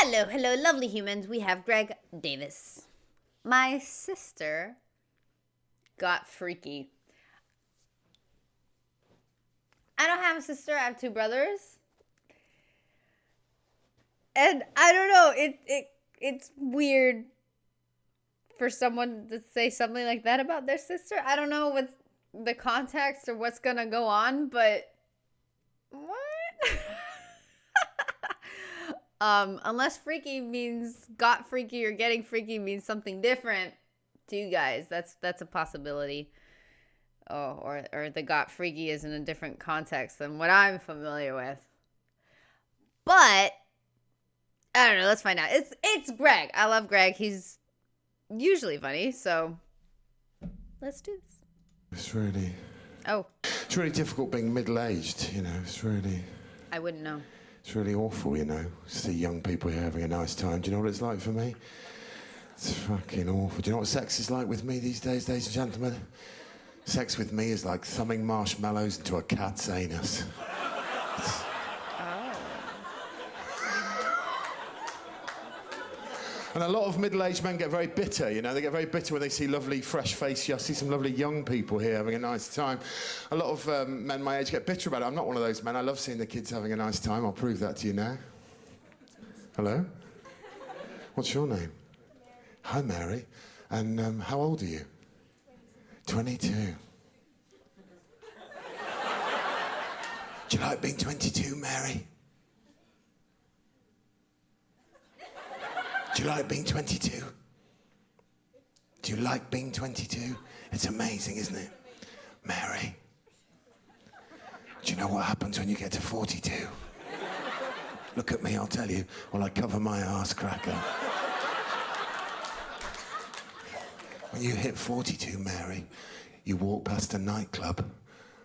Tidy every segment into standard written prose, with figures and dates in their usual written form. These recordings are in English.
Hello, lovely humans. We have Greg Davies. My sister got freaky. I don't have a sister. I have two brothers. And I don't know. It's weird for someone to say something like that about their sister. I don't know what's the context or what's going to go on, but what? Unless freaky means got freaky or getting freaky means something different to you guys. That's a possibility. Oh, or the got freaky is in a different context than what I'm familiar with. But I don't know, let's find out. It's Greg. I love Greg. He's usually funny, so let's do this. It's really difficult being middle-aged, you know. I wouldn't know. It's really awful, you know. See young people here having a nice time. Do you know what it's like for me? It's fucking awful. Do you know what sex is like with me these days, ladies and gentlemen? Sex with me is like thumbing marshmallows into a cat's anus. And a lot of middle-aged men get very bitter, you know. They get very bitter when they see lovely, fresh-faced, I see some lovely young people here having a nice time. A lot of men my age get bitter about it. I'm not one of those men. I love seeing the kids having a nice time. I'll prove that to you now. Hello? What's your name? Hi, Mary. And how old are you? 22. Do you like being 22, Mary? Do you like being 22? Do you like being 22? It's amazing, isn't it? Mary, do you know what happens when you get to 42? Look at me, I'll tell you, while I cover my arse cracker. When you hit 42, Mary, you walk past a nightclub,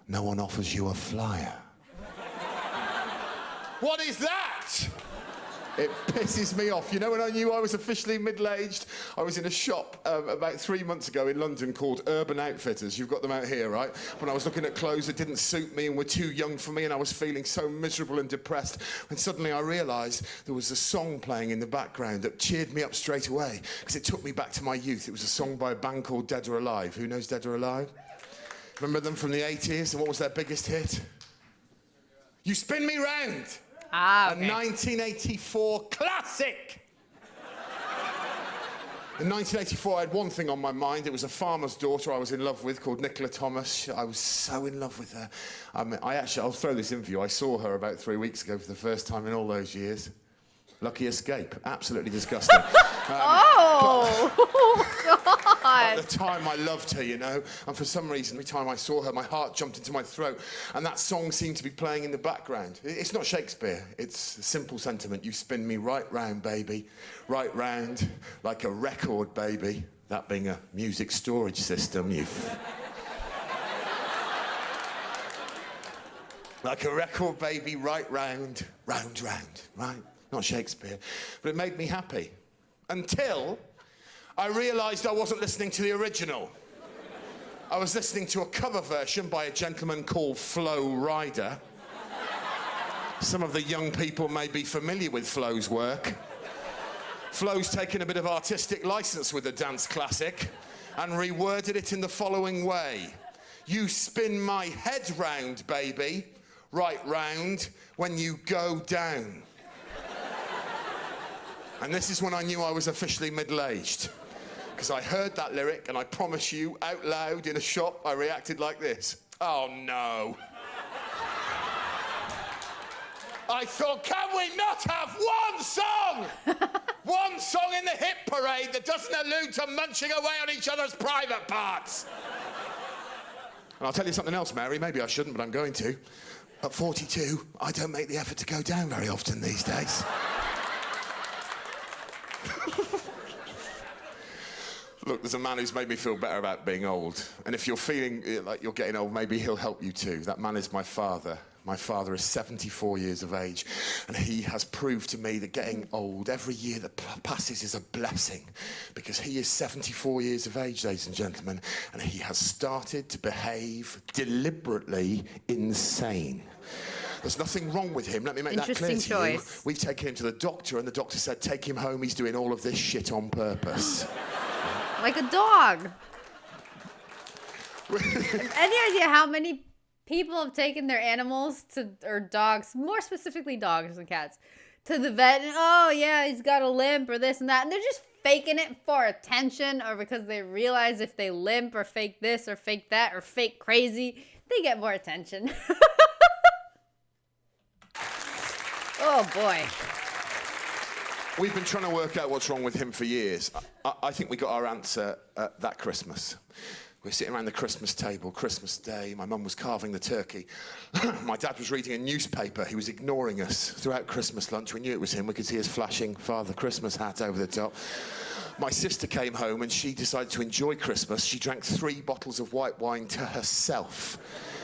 no one offers you a flyer. What is that? It pisses me off. You know, when I knew I was officially middle-aged, I was in a shop about 3 months ago in London called Urban Outfitters. You've got them out here, right? When I was looking at clothes that didn't suit me and were too young for me, and I was feeling so miserable and depressed, when suddenly I realised there was a song playing in the background that cheered me up straight away, because it took me back to my youth. It was a song by a band called Dead or Alive. Who knows Dead or Alive? Remember them from the 80s? And what was their biggest hit? You Spin Me Round. Ah, okay. A 1984 classic! In 1984, I had one thing on my mind. It was a farmer's daughter I was in love with called Nicola Thomas. I was so in love with her. I'll throw this in for you. I saw her about 3 weeks ago for the first time in all those years. Lucky escape. Absolutely disgusting. God. At the time, I loved her, you know, and for some reason, every time I saw her, my heart jumped into my throat, and that song seemed to be playing in the background. It's not Shakespeare. It's a simple sentiment. You spin me right round, baby, right round, like a record, baby. That being a music storage system, like a record, baby, right round, round, round, right? Not Shakespeare. But it made me happy. Until I realised I wasn't listening to the original. I was listening to a cover version by a gentleman called Flo Rida. Some of the young people may be familiar with Flo's work. Flo's taken a bit of artistic licence with the dance classic and reworded it in the following way. You spin my head round, baby, right round when you go down. And this is when I knew I was officially middle-aged. Because I heard that lyric, and I promise you, out loud in a shop, I reacted like this. Oh, no. I thought, can we not have one song? One song in the hit parade that doesn't allude to munching away on each other's private parts. And I'll tell you something else, Mary. Maybe I shouldn't, but I'm going to. At 42, I don't make the effort to go down very often these days. Look, there's a man who's made me feel better about being old. And if you're feeling like you're getting old, maybe he'll help you too. That man is my father. My father is 74 years of age, and he has proved to me that getting old, every year that passes is a blessing, because he is 74 years of age, ladies and gentlemen, and he has started to behave deliberately insane. There's nothing wrong with him. Let me make that clear to choice. you. We've taken him to the doctor, and the doctor said, take him home. He's doing all of this shit on purpose. Like a dog. Any idea how many people have taken their animals or dogs, more specifically dogs and cats, to the vet, and oh yeah, he's got a limp or this and that, and they're just faking it for attention, or because they realize if they limp or fake this or fake that or fake crazy, they get more attention. Oh boy. We've been trying to work out what's wrong with him for years. I think we got our answer that Christmas. We were sitting around the Christmas table, Christmas Day. My mum was carving the turkey. My dad was reading a newspaper. He was ignoring us throughout Christmas lunch. We knew it was him. We could see his flashing Father Christmas hat over the top. My sister came home and she decided to enjoy Christmas. She drank 3 bottles of white wine to herself.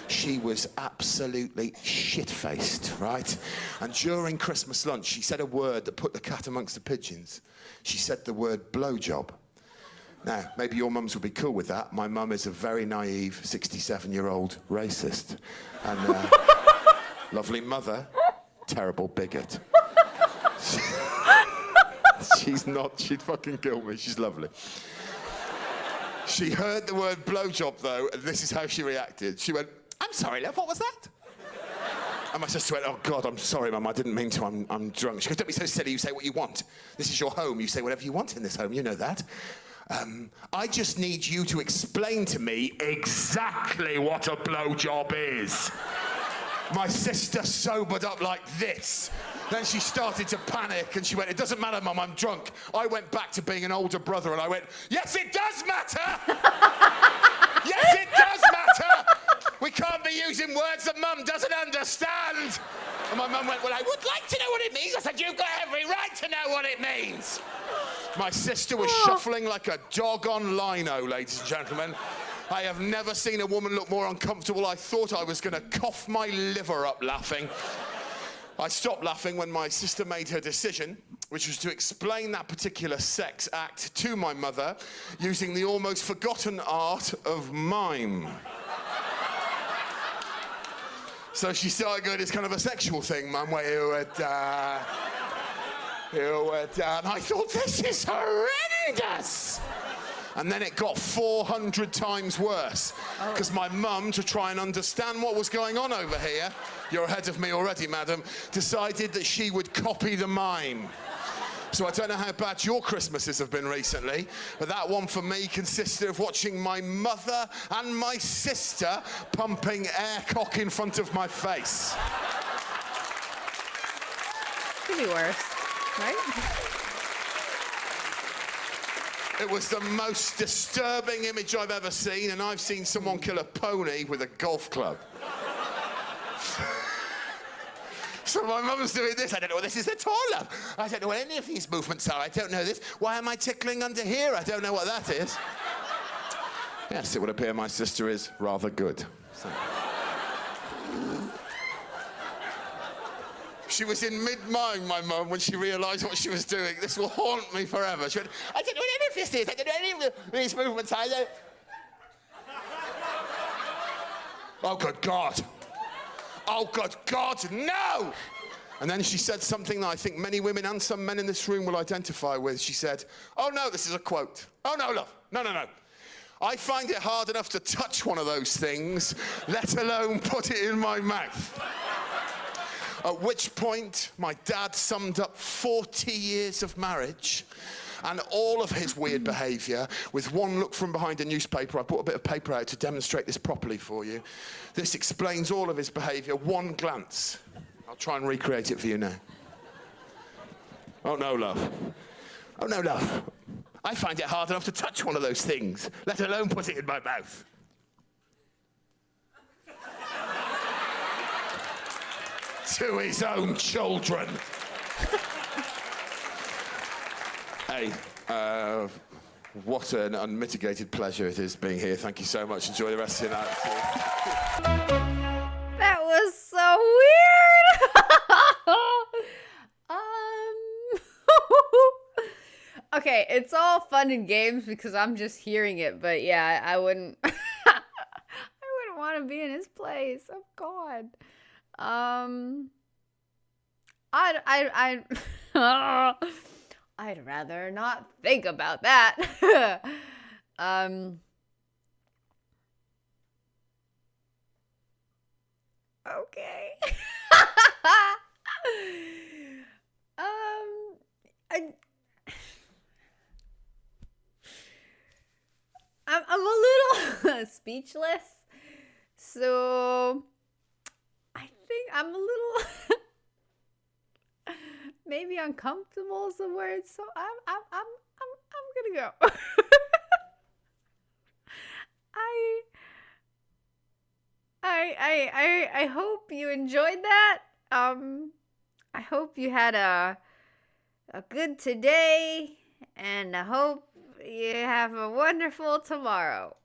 She was absolutely shit-faced, right? And during Christmas lunch, she said a word that put the cat amongst the pigeons. She said the word blowjob. Now, maybe your mums would be cool with that. My mum is a very naive 67-year-old racist. And lovely mother, terrible bigot. She's not, she'd fucking kill me. She's lovely. She heard the word blowjob, though, and this is how she reacted. She went, I'm sorry, love, what was that? And my sister went, oh, God, I'm sorry, Mum, I didn't mean to, I'm drunk. She goes, don't be so silly, you say what you want. This is your home, you say whatever you want in this home, you know that. I just need you to explain to me exactly what a blowjob is. My sister sobered up like this. Then she started to panic and she went, it doesn't matter, Mum, I'm drunk. I went back to being an older brother and I went, yes, it does matter! Yes, it does matter! We can't be using words that Mum doesn't understand! And my mum went, well, I would like to know what it means. I said, you've got every right to know what it means. My sister was shuffling like a dog on lino, ladies and gentlemen. I have never seen a woman look more uncomfortable. I thought I was going to cough my liver up laughing. I stopped laughing when my sister made her decision, which was to explain that particular sex act to my mother using the almost forgotten art of mime. So she started going, it's kind of a sexual thing, Mum, where you would, and I thought, this is horrendous! And then it got 400 times worse. Because my mum, to try and understand what was going on over here, you're ahead of me already, madam, decided that she would copy the mime. So I don't know how bad your Christmases have been recently, but that one for me consisted of watching my mother and my sister pumping air cock in front of my face. Could be worse, right? It was the most disturbing image I've ever seen, and I've seen someone kill a pony with a golf club. So my mum's doing this. I don't know what this is at all, love. I don't know what any of these movements are. I don't know this. Why am I tickling under here? I don't know what that is. Yes, it would appear my sister is rather good. So. She was in mid-mime, my mum, when she realised what she was doing. This will haunt me forever. She went, I don't know what any of this is. I don't know any of these movements. I don't... Oh, good God. Oh, good God, no! And then she said something that I think many women and some men in this room will identify with. She said, oh, no, this is a quote. Oh, no, love. No, no, no. I find it hard enough to touch one of those things, let alone put it in my mouth. At which point, my dad summed up 40 years of marriage and all of his weird behaviour with one look from behind a newspaper. I brought a bit of paper out to demonstrate this properly for you. This explains all of his behaviour, one glance. I'll try and recreate it for you now. Oh, no, love. Oh, no, love. I find it hard enough to touch one of those things, let alone put it in my mouth. To his own children. Hey, what an unmitigated pleasure it is being here. Thank you so much. Enjoy the rest of your night. That was so weird. Okay, it's all fun and games because I'm just hearing it, but yeah, I wouldn't I wouldn't want to be in his place. Oh God. I I'd rather not think about that. Okay. I I'm a little speechless. So I think I'm a little maybe uncomfortable is the word. So I'm gonna go. I hope you enjoyed that. I hope you had a good today, and I hope you have a wonderful tomorrow.